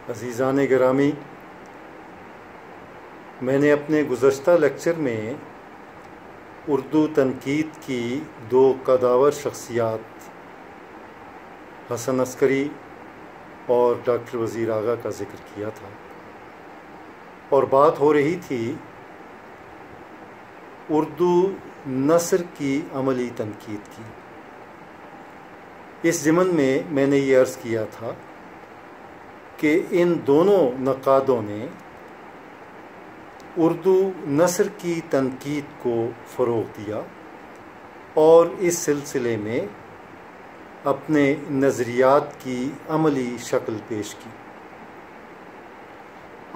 عزیزان گرامی، میں نے اپنے گزشتہ لیکچر میں اردو تنقید کی دو قداور شخصیات حسن عسکری اور ڈاکٹر وزیر آغا کا ذکر کیا تھا، اور بات ہو رہی تھی اردو نثر کی عملی تنقید کی۔ اس ضمن میں میں نے یہ عرض کیا تھا کہ ان دونوں نقادوں نے اردو نثر کی تنقید کو فروغ دیا اور اس سلسلے میں اپنے نظریات کی عملی شکل پیش کی۔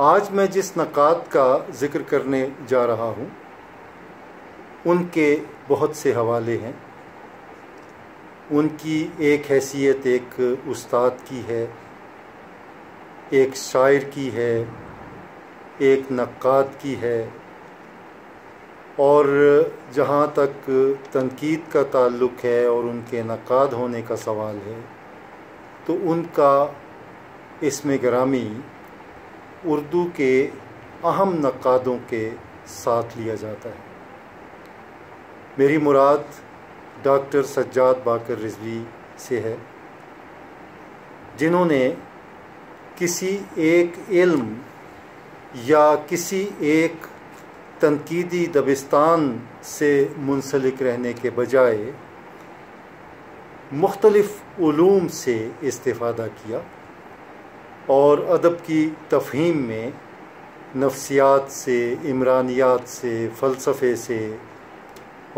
آج میں جس نقاد کا ذکر کرنے جا رہا ہوں ان کے بہت سے حوالے ہیں۔ ان کی ایک حیثیت ایک استاد کی ہے، ایک شاعر کی ہے، ایک نقاد کی ہے، اور جہاں تک تنقید کا تعلق ہے اور ان کے نقاد ہونے کا سوال ہے تو ان کا اسم گرامی اردو کے اہم نقادوں کے ساتھ لیا جاتا ہے۔ میری مراد ڈاکٹر سجاد باقر رضوی سے ہے، جنہوں نے کسی ایک علم یا کسی ایک تنقیدی دبستان سے منسلک رہنے کے بجائے مختلف علوم سے استفادہ کیا اور ادب کی تفہیم میں نفسیات سے، عمرانیات سے، فلسفے سے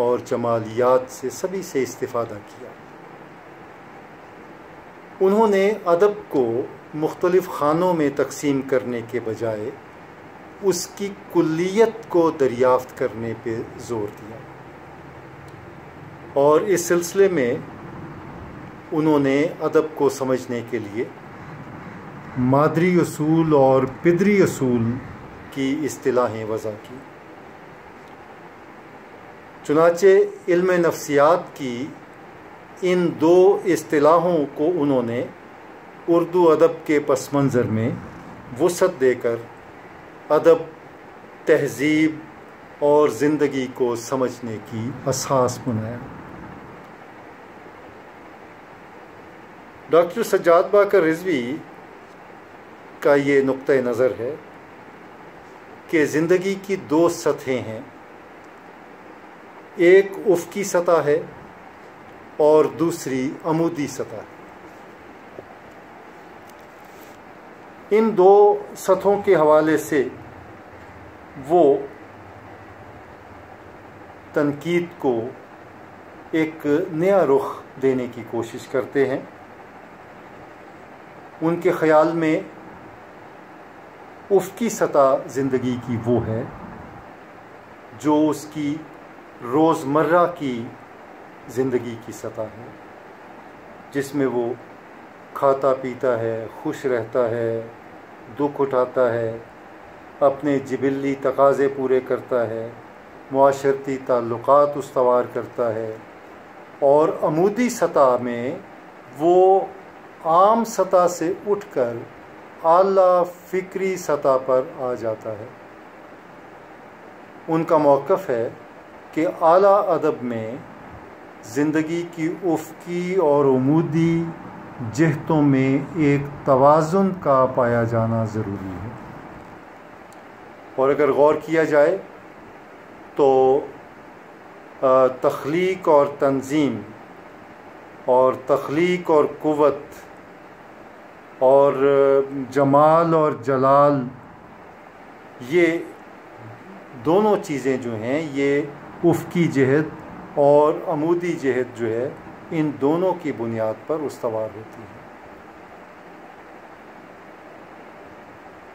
اور جمالیات سے سبھی سے استفادہ کیا۔ انہوں نے ادب کو مختلف خانوں میں تقسیم کرنے کے بجائے اس کی کلیت کو دریافت کرنے پہ زور دیا، اور اس سلسلے میں انہوں نے ادب کو سمجھنے کے لیے مادری اصول اور پدری اصول کی اصطلاحیں وضع کی۔ چنانچہ علم نفسیات کی ان دو اصطلاحوں کو انہوں نے اردو ادب کے پس منظر میں وسعت دے کر ادب، تہذیب اور زندگی کو سمجھنے کی اساس بنایا۔ ڈاکٹر سجاد باقر رضوی کا یہ نقطہ نظر ہے کہ زندگی کی دو سطحیں ہیں، ایک افقی سطح ہے اور دوسری عمودی سطح ہے۔ ان دو سطحوں کے حوالے سے وہ تنقید کو ایک نیا رخ دینے کی کوشش کرتے ہیں۔ ان کے خیال میں افقی سطح زندگی کی وہ ہے جو اس کی روزمرہ کی زندگی کی سطح ہے، جس میں وہ کھاتا پیتا ہے، خوش رہتا ہے، دکھ اٹھاتا ہے، اپنے جبلی تقاضے پورے کرتا ہے، معاشرتی تعلقات استوار کرتا ہے، اور عمودی سطح میں وہ عام سطح سے اٹھ کر اعلیٰ فکری سطح پر آ جاتا ہے۔ ان کا موقف ہے کہ اعلیٰ ادب میں زندگی کی افقی اور عمودی جہتوں میں ایک توازن کا پایا جانا ضروری ہے، اور اگر غور کیا جائے تو تخلیق اور تنظیم اور تخلیق اور قوت اور جمال اور جلال، یہ دونوں چیزیں جو ہیں یہ افقی جہت اور عمودی جہت جو ہے ان دونوں کی بنیاد پر استوار ہوتی ہے۔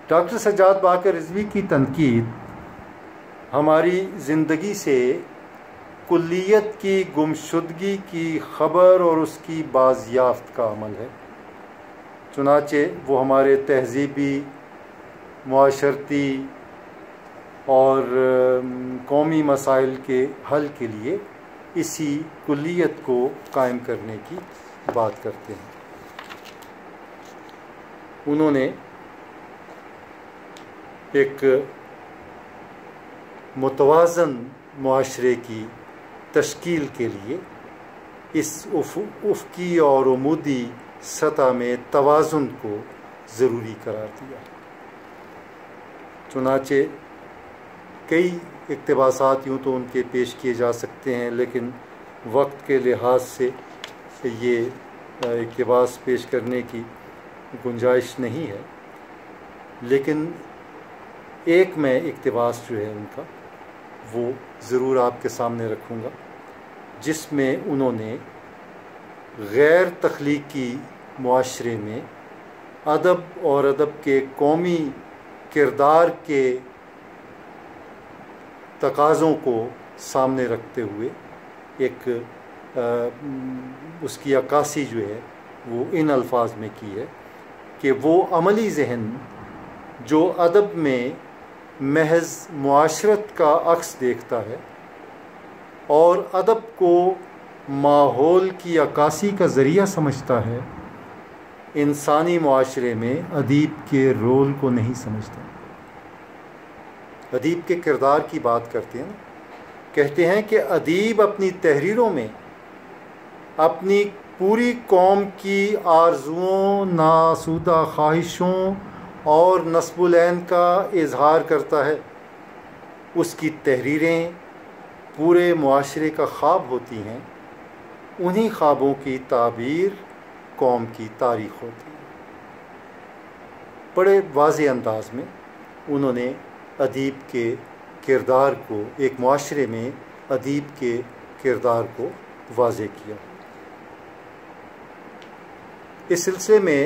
ڈاکٹر سجاد باقر رضوی کی تنقید ہماری زندگی سے کلیت کی گمشدگی کی خبر اور اس کی بازیافت کا عمل ہے۔ چنانچہ وہ ہمارے تہذیبی، معاشرتی اور قومی مسائل کے حل کے لیے اسی کلیت کو قائم کرنے کی بات کرتے ہیں۔ انہوں نے ایک متوازن معاشرے کی تشکیل کے لیے اس افقی اور عمودی سطح میں توازن کو ضروری قرار دیا۔ چنانچہ کئی اقتباسات یوں تو ان کے پیش کیے جا سکتے ہیں، لیکن وقت کے لحاظ سے یہ اقتباس پیش کرنے کی گنجائش نہیں ہے، لیکن ایک میں اقتباس جو ہے ان کا وہ ضرور آپ کے سامنے رکھوں گا، جس میں انہوں نے غیر تخلیقی معاشرے میں ادب اور ادب کے قومی کردار کے تقاضوں کو سامنے رکھتے ہوئے ایک اس کی عکاسی جو ہے وہ ان الفاظ میں کی ہے کہ وہ عملی ذہن جو ادب میں محض معاشرت کا عکس دیکھتا ہے اور ادب کو ماحول کی عکاسی کا ذریعہ سمجھتا ہے، انسانی معاشرے میں ادیب کے رول کو نہیں سمجھتا۔ ادیب کے کردار کی بات کرتے ہیں، کہتے ہیں کہ ادیب اپنی تحریروں میں اپنی پوری قوم کی آرزوؤں، ناسودہ خواہشوں اور نصب العین کا اظہار کرتا ہے۔ اس کی تحریریں پورے معاشرے کا خواب ہوتی ہیں، انہی خوابوں کی تعبیر قوم کی تاریخ ہوتی ہے۔ بڑے واضح انداز میں انہوں نے ادیب کے کردار کو، ایک معاشرے میں ادیب کے کردار کو واضح کیا۔ اس سلسلے میں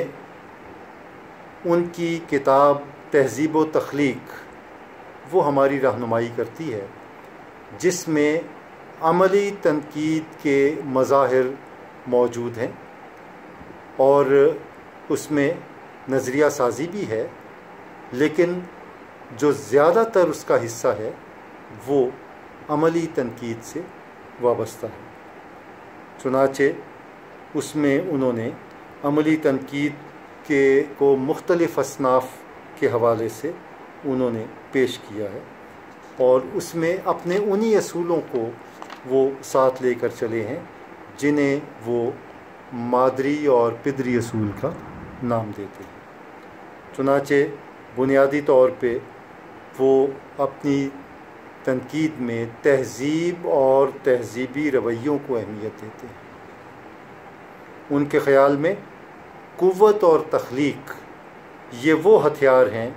ان کی کتاب تہذیب و تخلیق وہ ہماری رہنمائی کرتی ہے، جس میں عملی تنقید کے مظاہر موجود ہیں اور اس میں نظریہ سازی بھی ہے، لیکن جو زیادہ تر اس کا حصہ ہے وہ عملی تنقید سے وابستہ ہے۔ چنانچہ اس میں انہوں نے عملی تنقید کو مختلف اصناف کے حوالے سے انہوں نے پیش کیا ہے، اور اس میں اپنے انہی اصولوں کو وہ ساتھ لے کر چلے ہیں جنہیں وہ مادری اور پدری اصول کا نام دیتے ہیں۔ چنانچہ بنیادی طور پہ وہ اپنی تنقید میں تہذیب اور تہذیبی رویوں کو اہمیت دیتے ہیں۔ ان کے خیال میں قوت اور تخلیق یہ وہ ہتھیار ہیں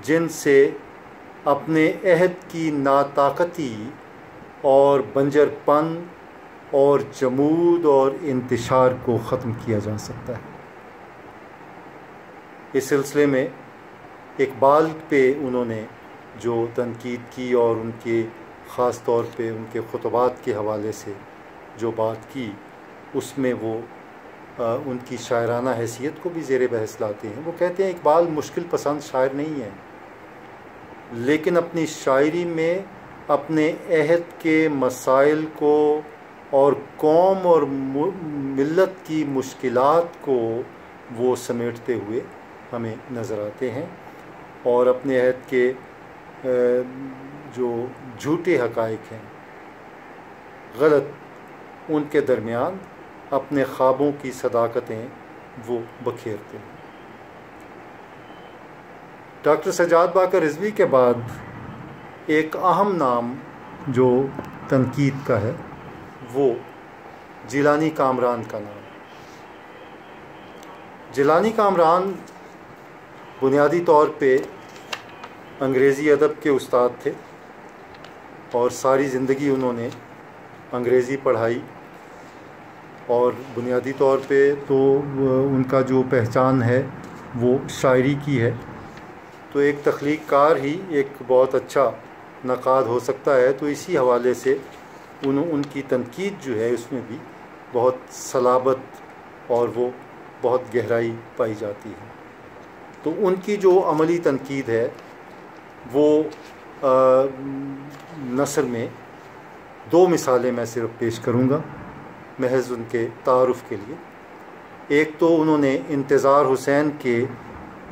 جن سے اپنے عہد کی ناطاقتی اور بنجر پن اور جمود اور انتشار کو ختم کیا جا سکتا ہے۔ اس سلسلے میں اقبال پہ انہوں نے جو تنقید کی اور ان کے خاص طور پہ ان کے خطبات کے حوالے سے جو بات کی، اس میں وہ ان کی شاعرانہ حیثیت کو بھی زیر بحث لاتے ہیں۔ وہ کہتے ہیں اقبال مشکل پسند شاعر نہیں ہے، لیکن اپنی شاعری میں اپنے عہد کے مسائل کو اور قوم اور ملت کی مشکلات کو وہ سمیٹتے ہوئے ہمیں نظر آتے ہیں، اور اپنے عہد کے جو جھوٹے حقائق ہیں، غلط، ان کے درمیان اپنے خوابوں کی صداقتیں وہ بکھیرتے ہیں۔ ڈاکٹر سجاد باقر رضوی کے بعد ایک اہم نام جو تنقید کا ہے وہ جیلانی کامران کا نام۔ جیلانی کامران بنیادی طور پہ انگریزی ادب کے استاد تھے، اور ساری زندگی انہوں نے انگریزی پڑھائی، اور بنیادی طور پہ تو ان کا جو پہچان ہے وہ شاعری کی ہے۔ تو ایک تخلیق کار ہی ایک بہت اچھا نقاد ہو سکتا ہے، تو اسی حوالے سے ان کی تنقید جو ہے اس میں بھی بہت صلابت اور وہ بہت گہرائی پائی جاتی ہے۔ تو ان کی جو عملی تنقید ہے وہ نثر میں دو مثالیں میں صرف پیش کروں گا محض ان کے تعارف کے لیے۔ ایک تو انہوں نے انتظار حسین کے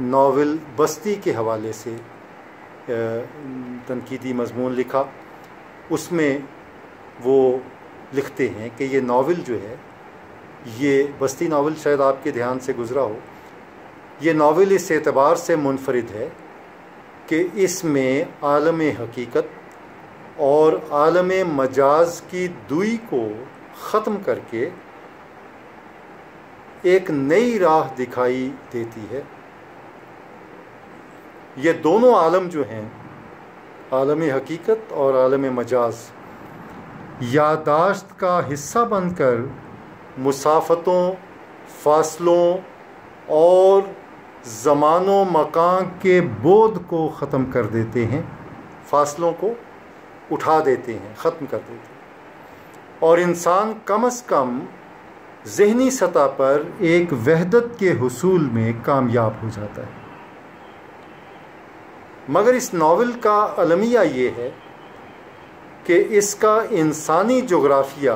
ناول بستی کے حوالے سے تنقیدی مضمون لکھا، اس میں وہ لکھتے ہیں کہ یہ ناول جو ہے، یہ بستی ناول شاید آپ کے دھیان سے گزرا ہو، یہ ناول اس اعتبار سے منفرد ہے کہ اس میں عالم حقیقت اور عالم مجاز کی دوئی کو ختم کر کے ایک نئی راہ دکھائی دیتی ہے۔ یہ دونوں عالم جو ہیں، عالم حقیقت اور عالم مجاز، یادداشت کا حصہ بن کر مسافتوں، فاصلوں اور زمان و مکان کے بعد کو ختم کر دیتے ہیں، فاصلوں کو اٹھا دیتے ہیں، ختم کر دیتے ہیں، اور انسان کم از کم ذہنی سطح پر ایک وحدت کے حصول میں کامیاب ہو جاتا ہے۔ مگر اس ناول کا المیہ یہ ہے کہ اس کا انسانی جغرافیہ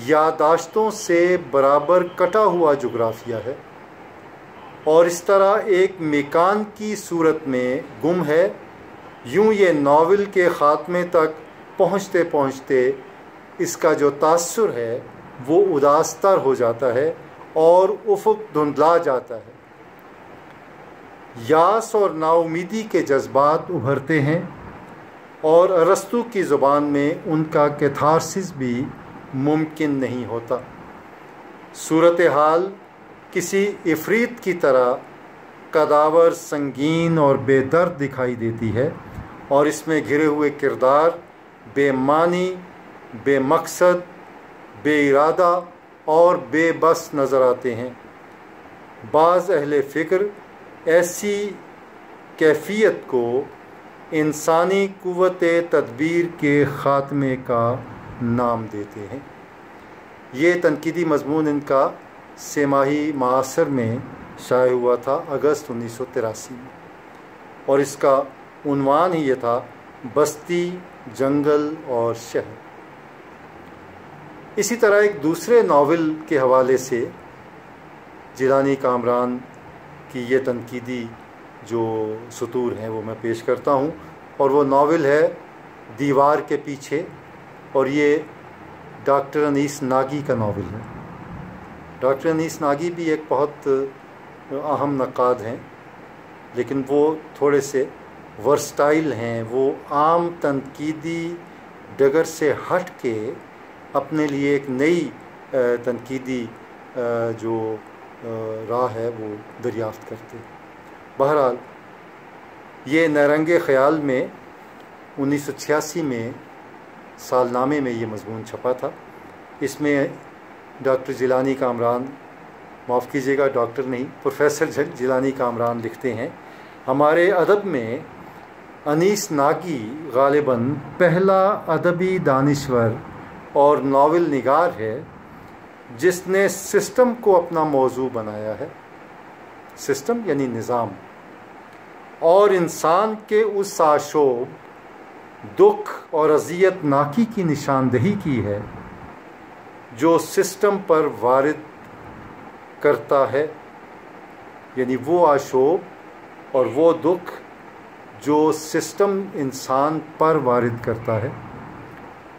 یادداشتوں سے برابر کٹا ہوا جغرافیہ ہے، اور اس طرح ایک مکان کی صورت میں گم ہے۔ یوں یہ ناول کے خاتمے تک پہنچتے پہنچتے اس کا جو تاثر ہے وہ اداس تر ہو جاتا ہے اور افق دھندلا جاتا ہے۔ یاس اور نا امیدی کے جذبات ابھرتے ہیں، اور ارسطو کی زبان میں ان کا کیتھارسس بھی ممکن نہیں ہوتا۔ صورتحال کسی عفریت کی طرح قداور، سنگین اور بے درد دکھائی دیتی ہے، اور اس میں گھرے ہوئے کردار بے معنی، بے مقصد، بے ارادہ اور بے بس نظر آتے ہیں۔ بعض اہل فکر ایسی کیفیت کو انسانی قوت تدبیر کے خاتمے کا نام دیتے ہیں۔ یہ تنقیدی مضمون ان کا 3 ماہی معاصر میں شائع ہوا تھا، اگست 1983 میں، اور اس کا عنوان ہی یہ تھا، بستی، جنگل اور شہر۔ اسی طرح ایک دوسرے ناول کے حوالے سے جیلانی کامران کی یہ تنقیدی جو سطور ہیں وہ میں پیش کرتا ہوں، اور وہ ناول ہے دیوار کے پیچھے، اور یہ ڈاکٹر انیس ناگی کا ناول ہے۔ ڈاکٹر انیس ناگی بھی ایک بہت اہم نقاد ہیں، لیکن وہ تھوڑے سے ورسٹائل ہیں، وہ عام تنقیدی ڈگر سے ہٹ کے اپنے لیے ایک نئی تنقیدی جو راہ ہے وہ دریافت کرتے ہیں۔ بہرحال یہ نیرنگ خیال میں 1986 میں سالنامے میں یہ مضمون چھپا تھا۔ اس میں ڈاکٹر جیلانی کامران، معاف کیجیے گا ڈاکٹر نہیں، پروفیسر جیلانی کامران لکھتے ہیں، ہمارے ادب میں انیس ناگی غالباً پہلا ادبی دانشور اور ناول نگار ہے جس نے سسٹم کو اپنا موضوع بنایا ہے۔ سسٹم یعنی نظام، اور انسان کے اس آشوب، دکھ اور اذیت ناکی کی نشاندہی کی ہے جو سسٹم پر وارد کرتا ہے، یعنی وہ آشوب اور وہ دکھ جو سسٹم انسان پر وارد کرتا ہے۔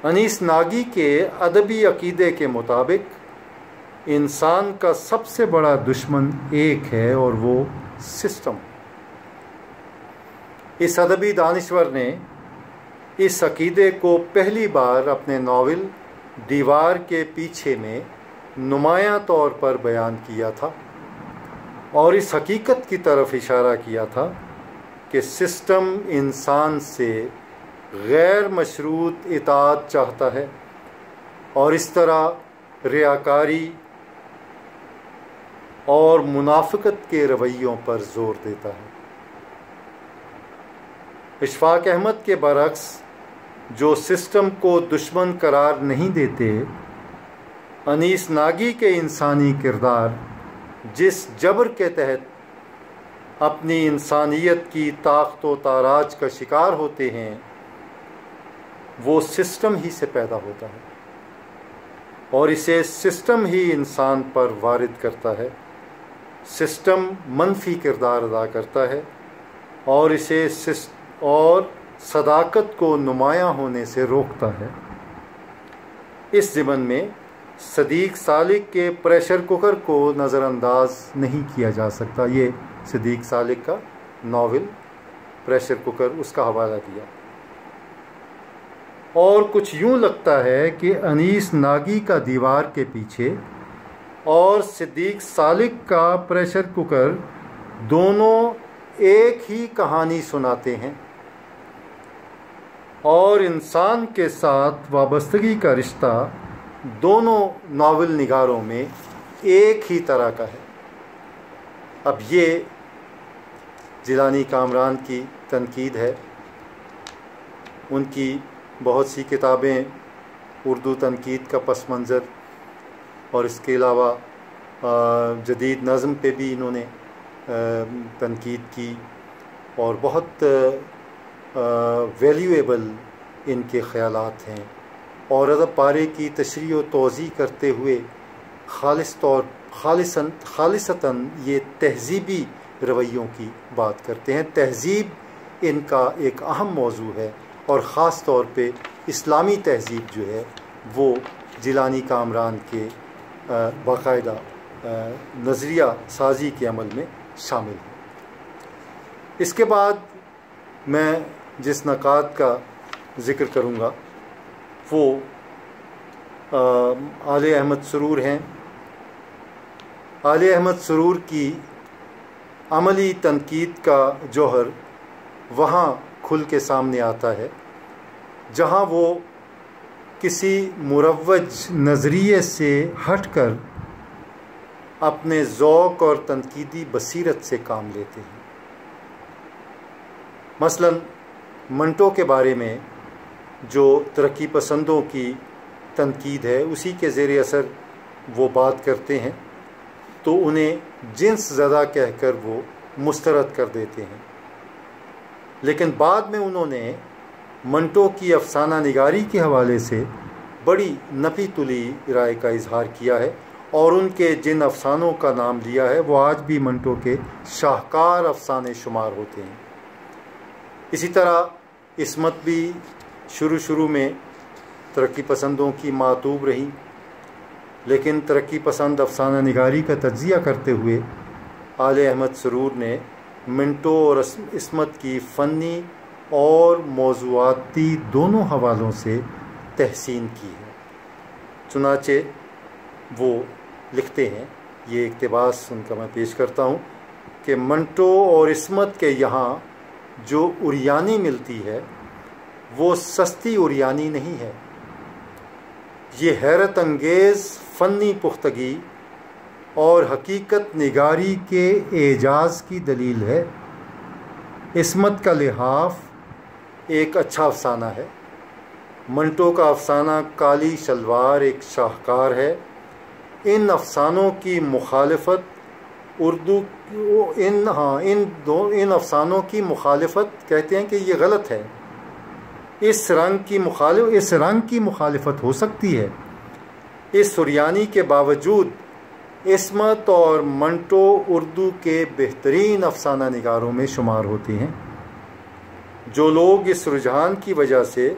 انیس ناگی کے ادبی عقیدے کے مطابق انسان کا سب سے بڑا دشمن ایک ہے، اور وہ سسٹم۔ اس ادبی دانشور نے اس عقیدے کو پہلی بار اپنے ناول دیوار کے پیچھے میں نمایاں طور پر بیان کیا تھا، اور اس حقیقت کی طرف اشارہ کیا تھا کہ سسٹم انسان سے غیر مشروط اطاعت چاہتا ہے، اور اس طرح ریاکاری اور منافقت کے رویوں پر زور دیتا ہے۔ اشفاق احمد کے برعکس، جو سسٹم کو دشمن قرار نہیں دیتے، انیس ناگی کے انسانی کردار جس جبر کے تحت اپنی انسانیت کی طاقت و تاراج کا شکار ہوتے ہیں، وہ سسٹم ہی سے پیدا ہوتا ہے، اور اسے سسٹم ہی انسان پر وارد کرتا ہے۔ سسٹم منفی کردار ادا کرتا ہے، اور اسے صداقت کو نمایاں ہونے سے روکتا ہے۔ اس ضمن میں صدیق سالک کے پریشر کوکر کو نظر انداز نہیں کیا جا سکتا۔ یہ صدیق سالک کا ناول پریشر کوکر، اس کا حوالہ دیا۔ اور کچھ یوں لگتا ہے کہ انیس ناگی کا دیوار کے پیچھے اور صدیق سالک کا پریشر کوکر دونوں ایک ہی کہانی سناتے ہیں، اور انسان کے ساتھ وابستگی کا رشتہ دونوں ناول نگاروں میں ایک ہی طرح کا ہے۔ اب یہ جیلانی کامران کی تنقید ہے۔ ان کی بہت سی کتابیں اردو تنقید کا پس منظر، اور اس کے علاوہ جدید نظم پہ بھی انہوں نے تنقید کی، اور بہت ویلیویبل ان کے خیالات ہیں۔ اور ادب پارے کی تشریح و توضیح کرتے ہوئے خالصتاً یہ تہذیبی رویوں کی بات کرتے ہیں۔ تہذیب ان کا ایک اہم موضوع ہے، اور خاص طور پہ اسلامی تہذیب جو ہے وہ جیلانی کامران کے باقاعدہ نظریہ سازی کے عمل میں شامل ہے۔ اس کے بعد میں جس نقاد کا ذکر کروں گا وہ آل احمد سرور ہیں۔ آل احمد سرور کی عملی تنقید کا جوہر وہاں کھل کے سامنے آتا ہے جہاں وہ کسی مروج نظریے سے ہٹ کر اپنے ذوق اور تنقیدی بصیرت سے کام لیتے ہیں۔ مثلاً منٹو کے بارے میں جو ترقی پسندوں کی تنقید ہے اسی کے زیر اثر وہ بات کرتے ہیں تو انہیں جنس زدہ کہہ کر وہ مسترد کر دیتے ہیں، لیکن بعد میں انہوں نے منٹو کی افسانہ نگاری کے حوالے سے بڑی نپی تلی رائے کا اظہار کیا ہے، اور ان کے جن افسانوں کا نام لیا ہے وہ آج بھی منٹو کے شاہکار افسانے شمار ہوتے ہیں۔ اسی طرح عصمت بھی شروع میں ترقی پسندوں کی معتوب رہی، لیکن ترقی پسند افسانہ نگاری کا تجزیہ کرتے ہوئے آل احمد سرور نے منٹو اور عصمت کی فنی اور موضوعاتی دونوں حوالوں سے تحسین کی ہے۔ چنانچہ وہ لکھتے ہیں، یہ اقتباس ان کا میں پیش کرتا ہوں کہ منٹو اور عصمت کے یہاں جو اریانی ملتی ہے وہ سستی اریانی نہیں ہے، یہ حیرت انگیز فنی پختگی اور حقیقت نگاری کے اعجاز کی دلیل ہے۔ عصمت کا لحاف ایک اچھا افسانہ ہے، منٹو کا افسانہ کالی شلوار ایک شاہکار ہے۔ ان افسانوں کی مخالفت ان افسانوں کی مخالفت کہتے ہیں کہ یہ غلط ہے، اس رنگ کی مخالفت ہو سکتی ہے۔ اس سریانی کے باوجود عصمت اور منٹو اردو کے بہترین افسانہ نگاروں میں شمار ہوتے ہیں۔ جو لوگ اس رجحان کی وجہ سے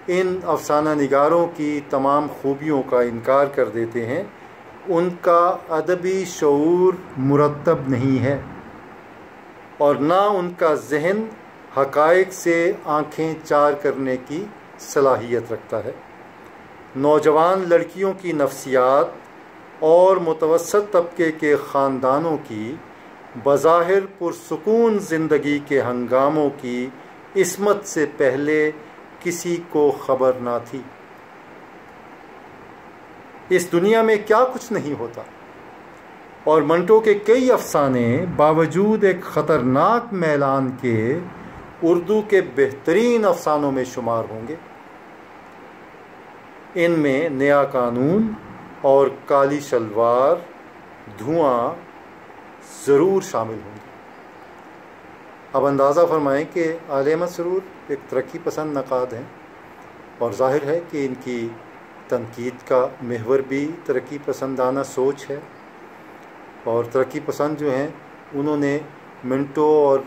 ان افسانہ نگاروں کی تمام خوبیوں کا انکار کر دیتے ہیں ان کا ادبی شعور مرتب نہیں ہے، اور نہ ان کا ذہن حقائق سے آنکھیں چار کرنے کی صلاحیت رکھتا ہے۔ نوجوان لڑکیوں کی نفسیات اور متوسط طبقے کے خاندانوں کی بظاہر پرسکون زندگی کے ہنگاموں کی عصمت سے پہلے کسی کو خبر نہ تھی۔ اس دنیا میں کیا کچھ نہیں ہوتا، اور منٹو کے کئی افسانے باوجود ایک خطرناک میلان کے اردو کے بہترین افسانوں میں شمار ہوں گے۔ ان میں نیا قانون اور کالی شلوار دھواں ضرور شامل ہوں گے۔ اب اندازہ فرمائیں کہ آل احمد سرور ایک ترقی پسند نقاد ہیں، اور ظاہر ہے کہ ان کی تنقید کا محور بھی ترقی پسندانہ سوچ ہے، اور ترقی پسند جو ہیں انہوں نے منٹو اور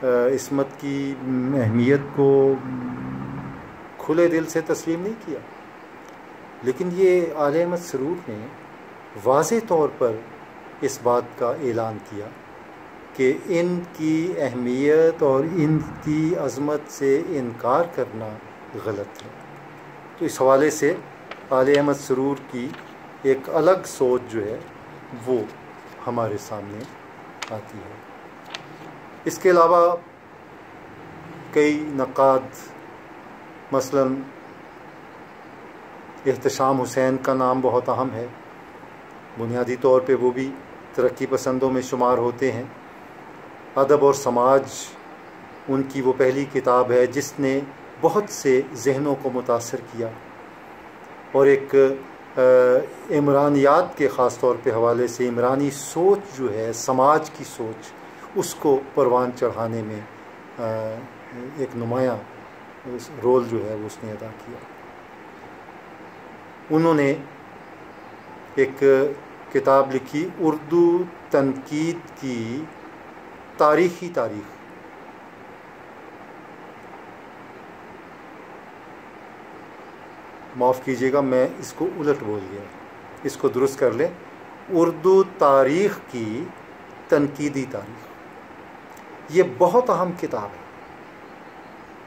عصمت کی اہمیت کو کھلے دل سے تسلیم نہیں کیا، لیکن یہ آل احمد سرور نے واضح طور پر اس بات کا اعلان کیا کہ ان کی اہمیت اور ان کی عظمت سے انکار کرنا غلط ہے۔ تو اس حوالے سے آل احمد سرور کی ایک الگ سوچ جو ہے وہ ہمارے سامنے آتی ہے۔ اس کے علاوہ کئی نقاد، مثلا احتشام حسین کا نام بہت اہم ہے، بنیادی طور پہ وہ بھی ترقی پسندوں میں شمار ہوتے ہیں۔ ادب اور سماج ان کی وہ پہلی کتاب ہے جس نے بہت سے ذہنوں کو متاثر کیا، اور ایک عمرانیات کے خاص طور پہ حوالے سے عمرانی سوچ جو ہے، سماج کی سوچ، اس کو پروان چڑھانے میں ایک نمایاں رول جو ہے وہ اس نے ادا کیا۔ انہوں نے ایک کتاب لکھی، اردو تنقید کی تاریخی تاریخ۔ معاف کیجیے گا، میں اس کو الٹ بول گیا، اس کو درست کر لیں، اردو تاریخ کی تنقیدی تاریخ۔ یہ بہت اہم کتاب ہے،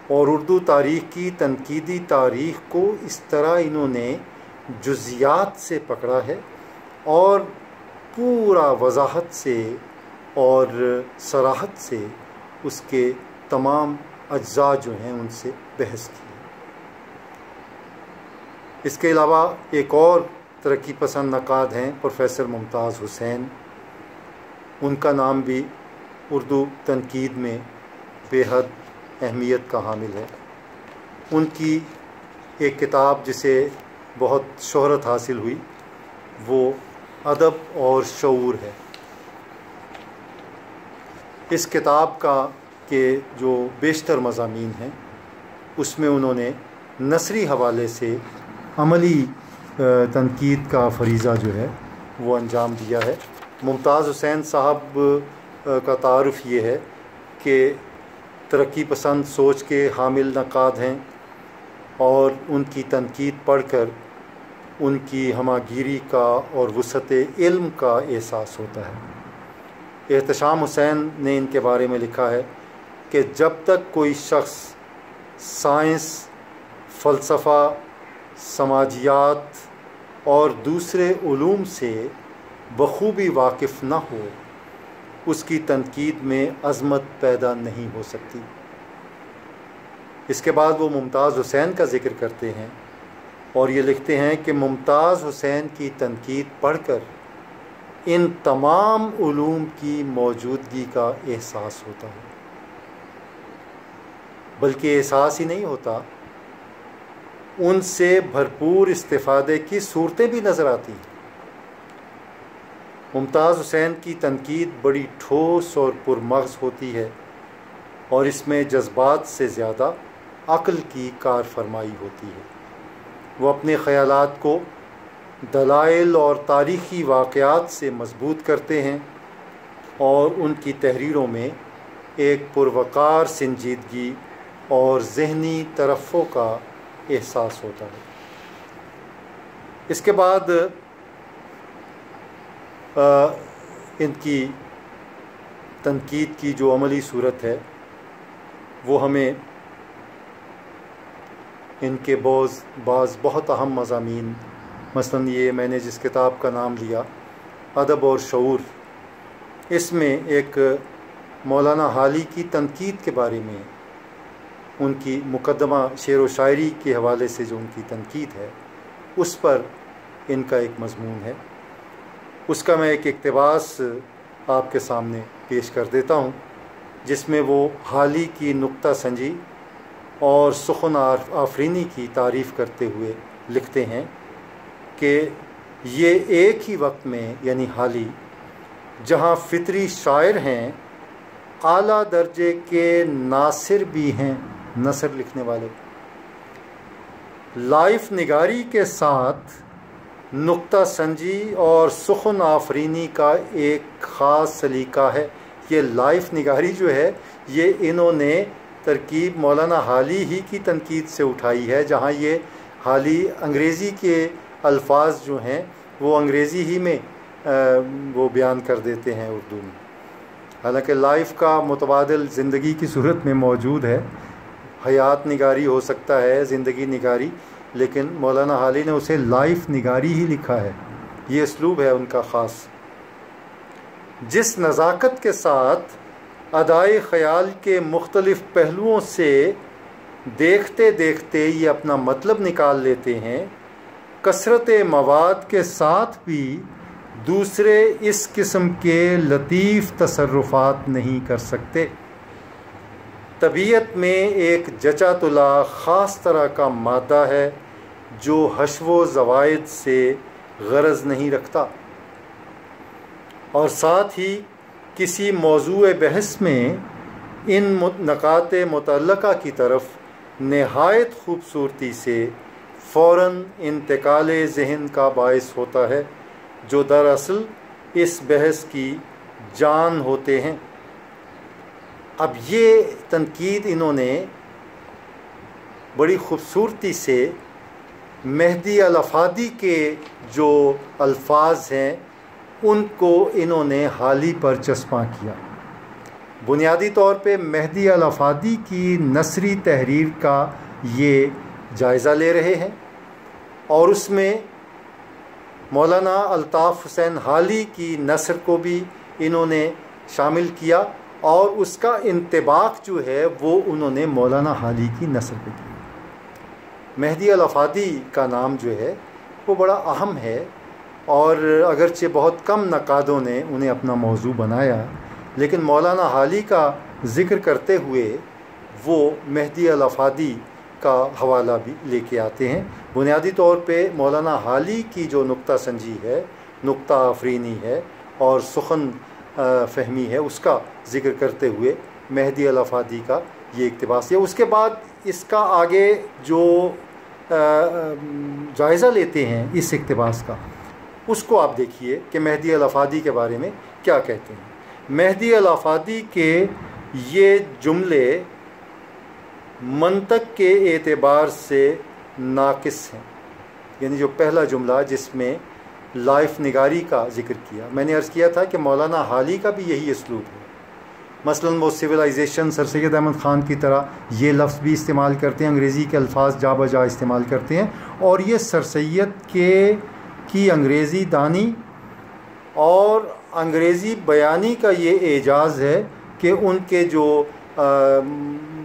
اور اردو تاریخ کی تنقیدی تاریخ کو اس طرح انہوں نے جزیات سے پکڑا ہے اور پورا وضاحت سے اور صراحت سے اس کے تمام اجزاء جو ہیں ان سے بحث کی۔ اس کے علاوہ ایک اور ترقی پسند نقاد ہیں پروفیسر ممتاز حسین، ان کا نام بھی اردو تنقید میں بے حد اہمیت کا حامل ہے۔ ان کی ایک کتاب جسے بہت شہرت حاصل ہوئی وہ ادب اور شعور ہے۔ اس کتاب کا کے جو بیشتر مضامین ہیں اس میں انہوں نے نثری حوالے سے عملی تنقید کا فریضہ جو ہے وہ انجام دیا ہے۔ ممتاز حسین صاحب کا تعارف یہ ہے کہ ترقی پسند سوچ کے حامل نقاد ہیں، اور ان کی تنقید پڑھ کر ان کی ہماگیری کا اور وسعت علم کا احساس ہوتا ہے۔ احتشام حسین نے ان کے بارے میں لکھا ہے کہ جب تک کوئی شخص سائنس، فلسفہ، سماجیات اور دوسرے علوم سے بخوبی واقف نہ ہو، اس کی تنقید میں عظمت پیدا نہیں ہو سکتی۔ اس کے بعد وہ ممتاز حسین کا ذکر کرتے ہیں اور یہ لکھتے ہیں کہ ممتاز حسین کی تنقید پڑھ کر ان تمام علوم کی موجودگی کا احساس ہوتا ہے، بلکہ احساس ہی نہیں ہوتا، ان سے بھرپور استفادے کی صورتیں بھی نظر آتی ہیں۔ ممتاز حسین کی تنقید بڑی ٹھوس اور پرمغز ہوتی ہے، اور اس میں جذبات سے زیادہ عقل کی کار فرمائی ہوتی ہے۔ وہ اپنے خیالات کو دلائل اور تاریخی واقعات سے مضبوط کرتے ہیں، اور ان کی تحریروں میں ایک پروقار سنجیدگی اور ذہنی ترفع کا احساس ہوتا ہے۔ اس کے بعد ان کی تنقید کی جو عملی صورت ہے وہ ہمیں ان کے بعض بہت اہم مضامین، مثلا یہ میں نے جس کتاب کا نام لیا ادب اور شعور، اس میں ایک مولانا حالی کی تنقید کے بارے میں، ان کی مقدمہ شعر و شاعری کے حوالے سے جو ان کی تنقید ہے اس پر ان کا ایک مضمون ہے۔ اس کا میں ایک اقتباس آپ کے سامنے پیش کر دیتا ہوں، جس میں وہ حالی کی نکتہ سنجی اور سخن آفرینی کی تعریف کرتے ہوئے لکھتے ہیں کہ یہ ایک ہی وقت میں، یعنی حالی، جہاں فطری شاعر ہیں، اعلیٰ درجے کے ناصر بھی ہیں، نثر لکھنے والے۔ لائف نگاری کے ساتھ نکتہ سنجی اور سخن آفرینی کا ایک خاص سلیقہ ہے۔ یہ لائف نگاری جو ہے یہ انہوں نے ترکیب مولانا حالی ہی کی تنقید سے اٹھائی ہے، جہاں یہ حالی انگریزی کے الفاظ جو ہیں وہ انگریزی ہی میں وہ بیان کر دیتے ہیں اردو میں، حالانکہ لائف کا متبادل زندگی کی صورت میں موجود ہے، حیات نگاری ہو سکتا ہے، زندگی نگاری، لیکن مولانا حالی نے اسے لائف نگاری ہی لکھا ہے، یہ اسلوب ہے ان کا خاص۔ جس نزاکت کے ساتھ ادائے خیال کے مختلف پہلوؤں سے دیکھتے دیکھتے یہ اپنا مطلب نکال لیتے ہیں، کثرت مواد کے ساتھ بھی دوسرے اس قسم کے لطیف تصرفات نہیں کر سکتے۔ طبیعت میں ایک جچا تلا خاص طرح کا مادہ ہے جو حشو و زوائد سے غرض نہیں رکھتا، اور ساتھ ہی کسی موضوع بحث میں ان نکات متعلقہ کی طرف نہایت خوبصورتی سے فوراً انتقال ذہن کا باعث ہوتا ہے، جو دراصل اس بحث کی جان ہوتے ہیں۔ اب یہ تنقید انہوں نے بڑی خوبصورتی سے مہدی الافادی کے جو الفاظ ہیں ان کو انہوں نے حالی پر چسپاں کیا۔ بنیادی طور پہ مہدی الافادی کی نثری تحریر کا یہ جائزہ لے رہے ہیں، اور اس میں مولانا الطاف حسین حالی کی نثر کو بھی انہوں نے شامل کیا، اور اس کا انطباق جو ہے وہ انہوں نے مولانا حالی کی نثر پہ کیا۔ مہدی الافادی کا نام جو ہے وہ بڑا اہم ہے، اور اگرچہ بہت کم نقادوں نے انہیں اپنا موضوع بنایا، لیکن مولانا حالی کا ذکر کرتے ہوئے وہ مہدی الافادی کا حوالہ بھی لے کے آتے ہیں۔ بنیادی طور پہ مولانا حالی کی جو نکتہ سنجی ہے، نکتہ آفرینی ہے اور سخن فہمی ہے، اس کا ذکر کرتے ہوئے مہدی الافادی کا یہ اقتباس ہے۔ اس کے بعد اس کا آگے جو جائزہ لیتے ہیں اس اقتباس کا، اس کو آپ دیکھیے کہ مہدی الافادی کے بارے میں کیا کہتے ہیں۔ مہدی الافادی کے یہ جملے منطق کے اعتبار سے ناقص ہیں، یعنی جو پہلا جملہ جس میں لائف نگاری کا ذکر کیا، میں نے عرض کیا تھا کہ مولانا حالی کا بھی یہی اسلوب ہے۔ مثلاً وہ سویلائزیشن سر سید احمد خان کی طرح یہ لفظ بھی استعمال کرتے ہیں، انگریزی کے الفاظ جا بجا استعمال کرتے ہیں، اور یہ سر سید کی انگریزی دانی اور انگریزی بیانی کا یہ اعجاز ہے کہ ان کے جو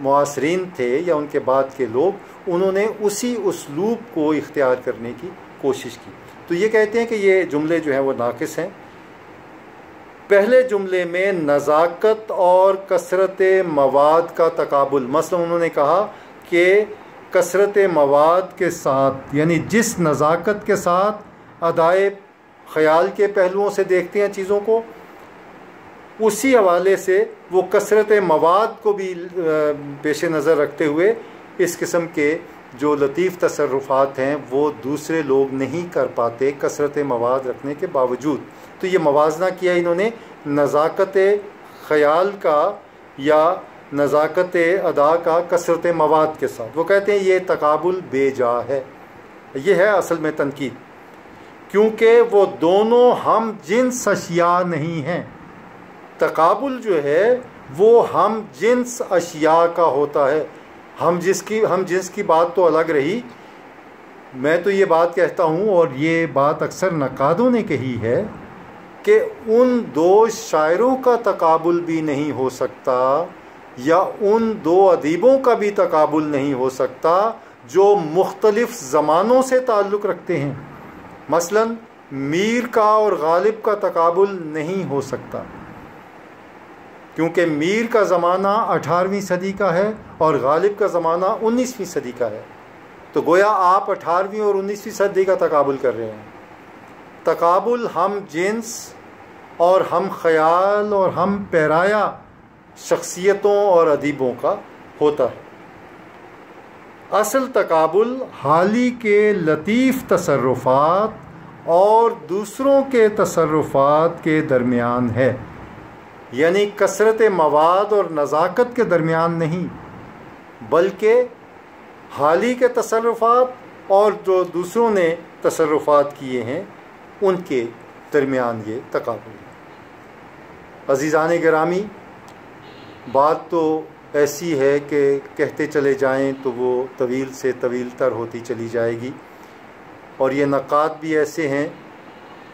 معاصرین تھے یا ان کے بعد کے لوگ، انہوں نے اسی اسلوب کو اختیار کرنے کی کوشش کی۔ تو یہ کہتے ہیں کہ یہ جملے جو ہیں وہ ناقص ہیں۔ پہلے جملے میں نزاکت اور کثرت مواد کا تقابل، مثلا انہوں نے کہا کہ کثرت مواد کے ساتھ، یعنی جس نزاکت کے ساتھ ادائے خیال کے پہلوؤں سے دیکھتے ہیں چیزوں کو، اسی حوالے سے وہ کثرت مواد کو بھی پیش نظر رکھتے ہوئے اس قسم کے جو لطیف تصرفات ہیں وہ دوسرے لوگ نہیں کر پاتے کثرت مواد رکھنے کے باوجود۔ تو یہ موازنہ کیا انہوں نے نزاکت خیال کا یا نزاکت ادا کا کثرت مواد کے ساتھ۔ وہ کہتے ہیں یہ تقابل بے جا ہے۔ یہ ہے اصل میں تنقید، کیونکہ وہ دونوں ہم جنس اشیاء نہیں ہیں۔ تقابل جو ہے وہ ہم جنس اشیاء کا ہوتا ہے۔ ہم جنس کی بات تو الگ رہی، میں تو یہ بات کہتا ہوں اور یہ بات اکثر نقادوں نے کہی ہے کہ ان دو شاعروں کا تقابل بھی نہیں ہو سکتا یا ان دو ادیبوں کا بھی تقابل نہیں ہو سکتا جو مختلف زمانوں سے تعلق رکھتے ہیں۔ مثلا میر کا اور غالب کا تقابل نہیں ہو سکتا، کیونکہ میر کا زمانہ 18ویں صدی کا ہے اور غالب کا زمانہ 19ویں صدی کا ہے، تو گویا آپ 18ویں اور 19ویں صدی کا تقابل کر رہے ہیں۔ تقابل ہم جنس اور ہم خیال اور ہم پیرایا شخصیتوں اور ادیبوں کا ہوتا ہے۔ اصل تقابل حالی کے لطیف تصرفات اور دوسروں کے تصرفات کے درمیان ہے۔ یعنی کثرت مواد اور نزاکت کے درمیان نہیں، بلکہ حالی کے تصرفات اور جو دوسروں نے تصرفات کیے ہیں ان کے درمیان یہ تقابل ہے۔ عزیزان گرامی، بات تو ایسی ہے کہ کہتے چلے جائیں تو وہ طویل سے طویل تر ہوتی چلی جائے گی، اور یہ نقاد بھی ایسے ہیں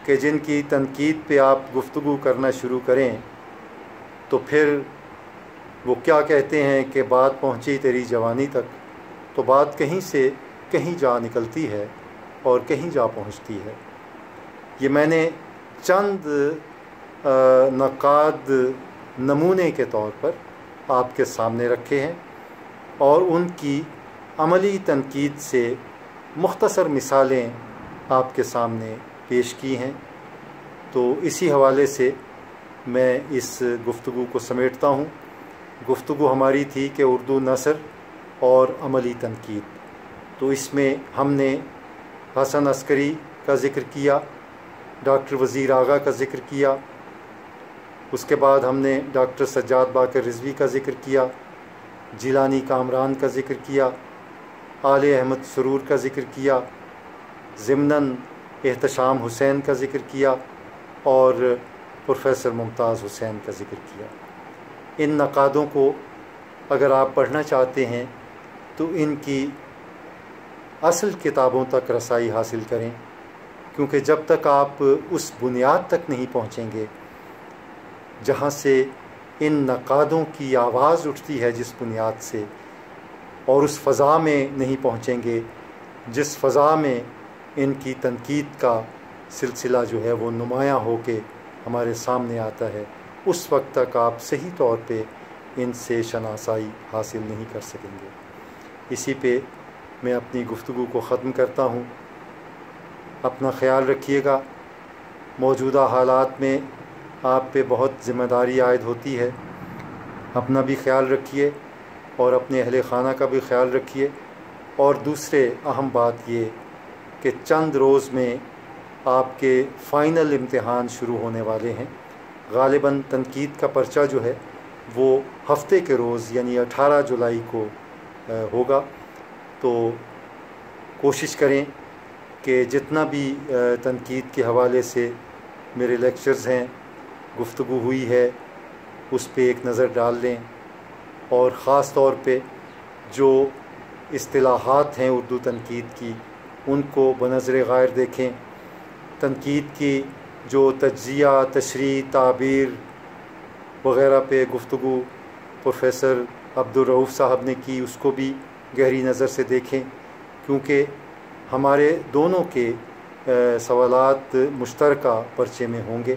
کہ جن کی تنقید پہ آپ گفتگو کرنا شروع کریں تو پھر وہ کیا کہتے ہیں کہ بات پہنچی تیری جوانی تک، تو بات کہیں سے کہیں جا نکلتی ہے اور کہیں جا پہنچتی ہے۔ یہ میں نے چند نقاد نمونے کے طور پر آپ کے سامنے رکھے ہیں اور ان کی عملی تنقید سے مختصر مثالیں آپ کے سامنے پیش کی ہیں۔ تو اسی حوالے سے میں اس گفتگو کو سمیٹتا ہوں۔ گفتگو ہماری تھی کہ اردو نثر اور عملی تنقید، تو اس میں ہم نے حسن عسکری کا ذکر کیا، ڈاکٹر وزیر آغا کا ذکر کیا، اس کے بعد ہم نے ڈاکٹر سجاد باقر رضوی کا ذکر کیا، جیلانی کامران کا ذکر کیا، آل احمد سرور کا ذکر کیا، ضمناً احتشام حسین کا ذکر کیا اور پروفیسر ممتاز حسین کا ذکر کیا۔ ان نقادوں کو اگر آپ پڑھنا چاہتے ہیں تو ان کی اصل کتابوں تک رسائی حاصل کریں، کیونکہ جب تک آپ اس بنیاد تک نہیں پہنچیں گے جہاں سے ان نقادوں کی آواز اٹھتی ہے، جس بنیاد سے، اور اس فضا میں نہیں پہنچیں گے جس فضا میں ان کی تنقید کا سلسلہ جو ہے وہ نمایاں ہو کے ہمارے سامنے آتا ہے، اس وقت تک آپ صحیح طور پہ ان سے شناسائی حاصل نہیں کر سکیں گے۔ اسی پہ میں اپنی گفتگو کو ختم کرتا ہوں۔ اپنا خیال رکھیے گا، موجودہ حالات میں آپ پہ بہت ذمہ داری عائد ہوتی ہے، اپنا بھی خیال رکھیے اور اپنے اہل خانہ کا بھی خیال رکھیے، اور دوسرے اہم بات یہ کہ چند روز میں آپ کے فائنل امتحان شروع ہونے والے ہیں۔ غالباً تنقید کا پرچہ جو ہے وہ ہفتے کے روز یعنی 18 جولائی کو ہوگا، تو کوشش کریں کہ جتنا بھی تنقید کے حوالے سے میرے لیکچرز ہیں، گفتگو ہوئی ہے، اس پہ ایک نظر ڈال لیں، اور خاص طور پہ جو اصطلاحات ہیں اردو تنقید کی ان کو بنظر غائر دیکھیں۔ تنقید کی جو تجزیہ، تشریح، تعبیر وغیرہ پہ گفتگو پروفیسر عبدالرؤف صاحب نے کی، اس کو بھی گہری نظر سے دیکھیں، کیونکہ ہمارے دونوں کے سوالات مشترکہ پرچے میں ہوں گے۔